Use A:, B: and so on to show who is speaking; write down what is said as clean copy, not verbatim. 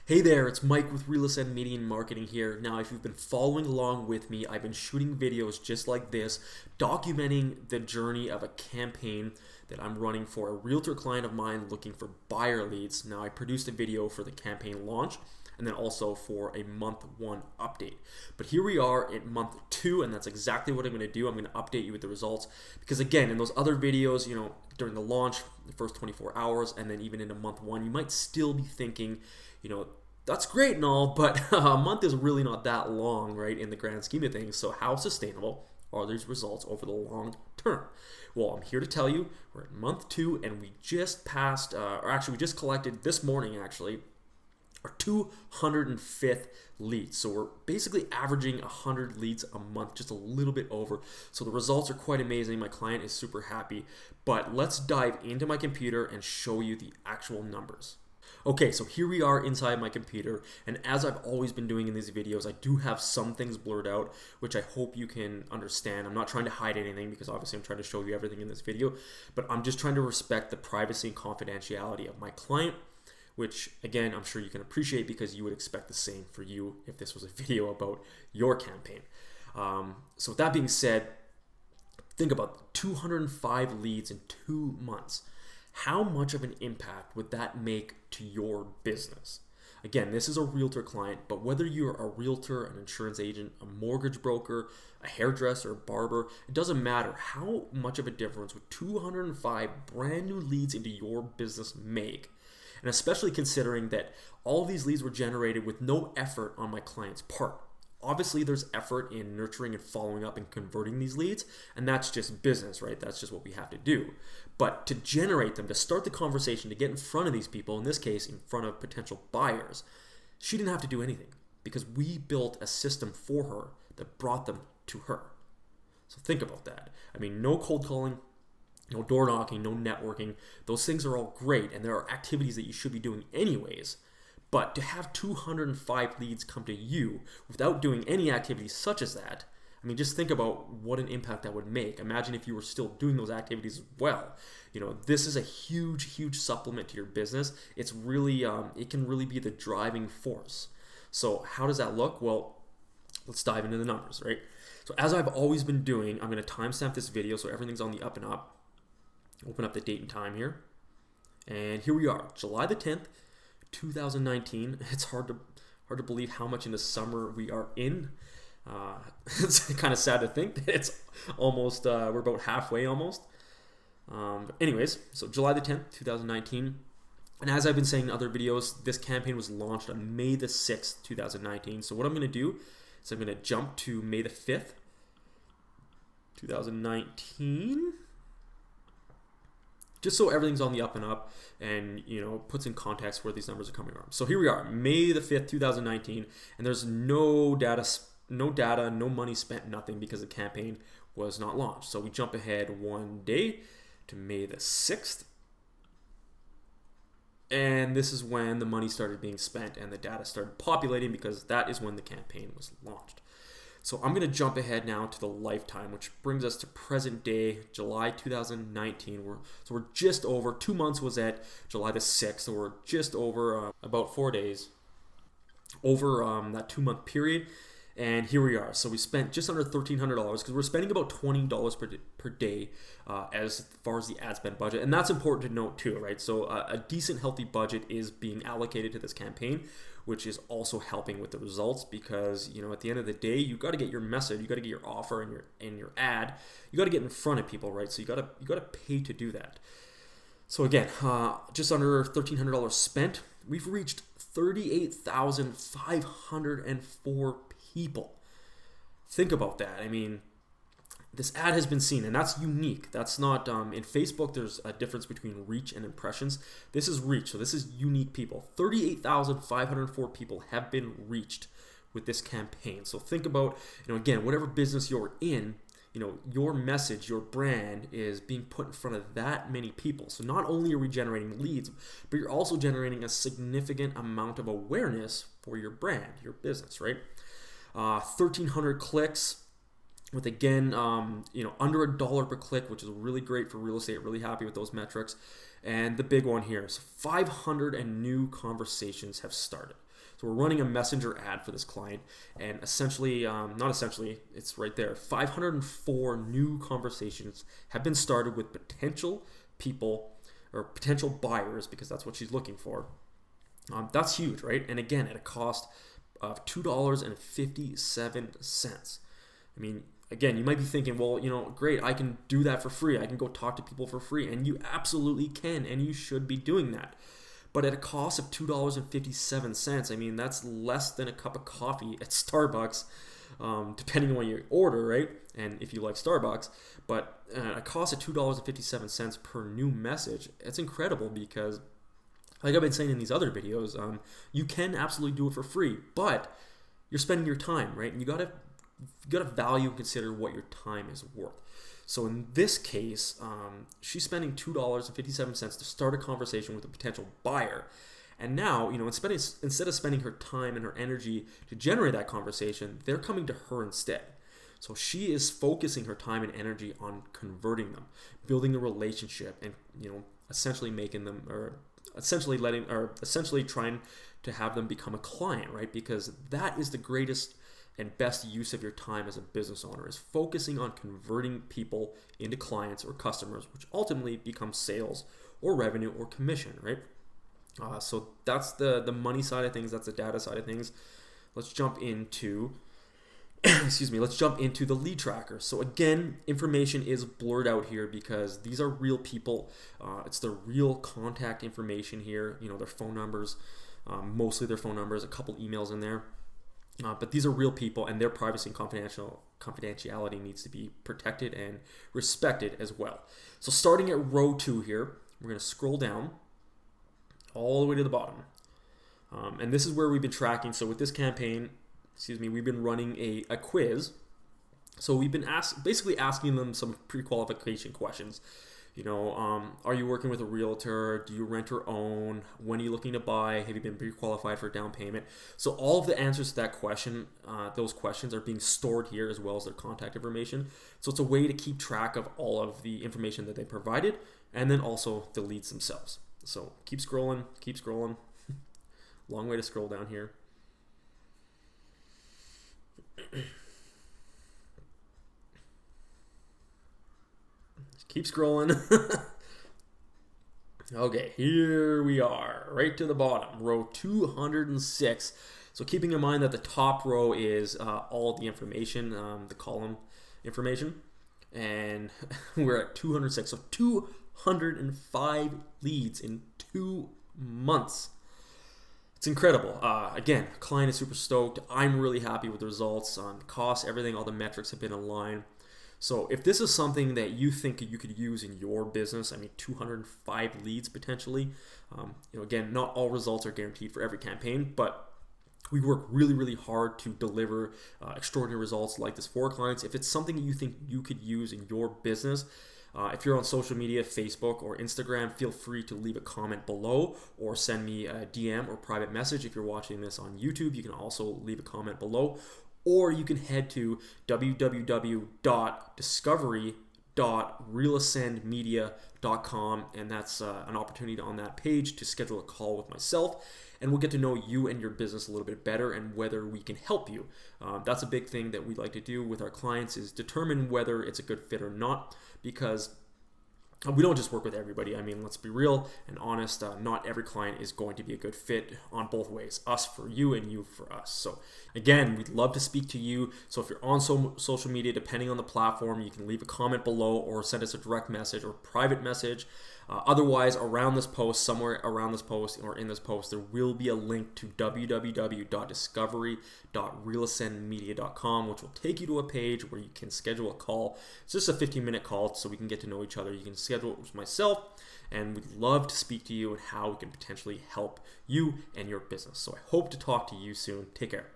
A: Hey there, it's Mike with Real Estate Media and Marketing here. Now, if you've been following along with me, I've been shooting videos just like this, documenting the journey of a campaign that I'm running for a realtor client of mine looking for buyer leads. Now, I produced a video for the campaign launch and then also for a month one update. But here we are in month two, and that's exactly what I'm going to do. I'm going to update you with the results because, again, in those other videos, during the launch, the first 24 hours, and then even into month one, you might still be thinking, that's great and all, but a month is really not that long, right, in the grand scheme of things. So how sustainable are these results over the long term? Well, I'm here to tell you we're in month two, and we just passed, we just collected this morning, actually, our 205th leads. So we're basically averaging 100 leads a month, just a little bit over. So the results are quite amazing. My client is super happy. But let's dive into my computer and show you the actual numbers. Okay, so here we are inside my computer, and as I've always been doing in these videos, I do have some things blurred out, which I hope you can understand. I'm not trying to hide anything because obviously I'm trying to show you everything in this video, but I'm just trying to respect the privacy and confidentiality of my client, which again, I'm sure you can appreciate because you would expect the same for you if this was a video about your campaign. So with that being said, think about 205 leads in 2 months. How much of an impact would that make to your business? Again, this is a realtor client, but whether you're a realtor, an insurance agent, a mortgage broker, a hairdresser, a barber, it doesn't matter how much of a difference would 205 brand new leads into your business make. And especially considering that all these leads were generated with no effort on my client's part. Obviously, there's effort in nurturing and following up and converting these leads, and that's just business, right? That's just what we have to do. But to generate them, to start the conversation, to get in front of these people, in this case, in front of potential buyers, she didn't have to do anything because we built a system for her that brought them to her. So think about that. I mean, no cold calling, no door knocking, no networking. Those things are all great, and there are activities that you should be doing anyways. But to have 205 leads come to you without doing any activities such as that, I mean, just think about what an impact that would make. Imagine if you were still doing those activities as well. This is a huge, huge supplement to your business. It's really, it can really be the driving force. So how does that look? Well, let's dive into the numbers, right? So as I've always been doing, I'm going to timestamp this video so everything's on the up and up. Open up the date and time here. And here we are, July the 10th, 2019. It's hard to believe how much in the summer we are in. It's kind of sad to think that it's almost we're about halfway almost. But anyways, so July the 10th, 2019. And as I've been saying in other videos, this campaign was launched on May the 6th, 2019. So what I'm going to do is I'm going to jump to May the 5th, 2019. Just so everything's on the up and up and, puts in context where these numbers are coming from. So here we are, May the 5th, 2019, and there's no data, no money spent, nothing because the campaign was not launched. So we jump ahead one day to May the 6th. And this is when the money started being spent and the data started populating because that is when the campaign was launched. So I'm going to jump ahead now to the lifetime, which brings us to present day, July 2019. We're just over, 2 months was at July the 6th, so we're just over about 4 days over that 2 month period. And here we are. So we spent just under $1,300 because we're spending about $20 per day as far as the ad spend budget. And that's important to note too, right? So a decent, healthy budget is being allocated to this campaign, which is also helping with the results because, at the end of the day, you got to get your message, you got to get your offer and your ad, you got to get in front of people, right? So you got to pay to do that. So again, just under $1,300 spent. We've reached 38,504 people. Think about that. I mean, this ad has been seen, and that's unique. That's not, in Facebook, there's a difference between reach and impressions. This is reach, so this is unique people. 38,504 people have been reached with this campaign. So think about, again, whatever business you're in, your message, your brand is being put in front of that many people. So not only are we generating leads, but you're also generating a significant amount of awareness for your brand, your business, right? 1,300 clicks, with again, under $1 per click, which is really great for real estate. Really happy with those metrics. And the big one here is 500 and new conversations have started. So we're running a messenger ad for this client, and essentially, not essentially, it's right there. 504 new conversations have been started with potential people or potential buyers, because that's what she's looking for. That's huge, right? And again, at a cost of $2.57. I mean, again, you might be thinking, well, great, I can do that for free. I can go talk to people for free. And you absolutely can, and you should be doing that. But at a cost of $2.57, I mean, that's less than a cup of coffee at Starbucks, depending on what you order, right? And if you like Starbucks. But at a cost of $2.57 per new message, it's incredible because, like I've been saying in these other videos, you can absolutely do it for free, but you're spending your time, right? And you gotta value and consider what your time is worth. So in this case, she's spending $2.57 to start a conversation with a potential buyer. And now, instead of spending her time and her energy to generate that conversation, they're coming to her instead. So she is focusing her time and energy on converting them, building a relationship, and essentially making them, or essentially trying to have them become a client, right? Because that is the greatest and best use of your time as a business owner, is focusing on converting people into clients or customers, which ultimately becomes sales or revenue or commission, right? So that's the money side of things. That's the data side of things. Let's jump into let's jump into the lead tracker. So again, information is blurred out here because these are real people. It's the real contact information here. Their phone numbers, mostly their phone numbers, a couple emails in there. But these are real people, and their privacy and confidentiality needs to be protected and respected as well. So starting at row 2 here, we're going to scroll down all the way to the bottom. And this is where we've been tracking. So with this campaign, we've been running a quiz. So we've been basically asking them some pre-qualification questions. Are you working with a realtor? Do you rent or own? When are you looking to buy? Have you been pre-qualified for a down payment? So all of the answers to that question, those questions are being stored here, as well as their contact information. So it's a way to keep track of all of the information that they provided, and then also the leads themselves. So keep scrolling. Long way to scroll down here. Keep scrolling. Okay, here we are, right to the bottom, row 206. So keeping in mind that the top row is all the information, the column information, and we're at 206. So 205 leads in 2 months. It's incredible. Again, client is super stoked. I'm really happy with the results. The costs, everything, all the metrics have been in line. So if this is something that you think you could use in your business, 205 leads potentially. Again, not all results are guaranteed for every campaign, but we work really, really hard to deliver extraordinary results like this for clients. If it's something you think you could use in your business, if you're on social media, Facebook or Instagram, feel free to leave a comment below or send me a DM or private message. If you're watching this on YouTube, you can also leave a comment below. Or you can head to www.discovery.realascendmedia.com, and that's an opportunity on that page to schedule a call with myself, and we'll get to know you and your business a little bit better and whether we can help you. That's a big thing that we like to do with our clients, is determine whether it's a good fit or not, because we don't just work with everybody. Let's be real and honest. Not every client is going to be a good fit on both ways. Us for you and you for us. So again, we'd love to speak to you. So if you're on social media, depending on the platform, you can leave a comment below or send us a direct message or private message. Otherwise, around this post, somewhere around this post or in this post, there will be a link to www.discovery.realascendmedia.com, which will take you to a page where you can schedule a call. It's just a 15-minute call so we can get to know each other. You can schedule it with myself, and we'd love to speak to you and how we can potentially help you and your business. So I hope to talk to you soon. Take care.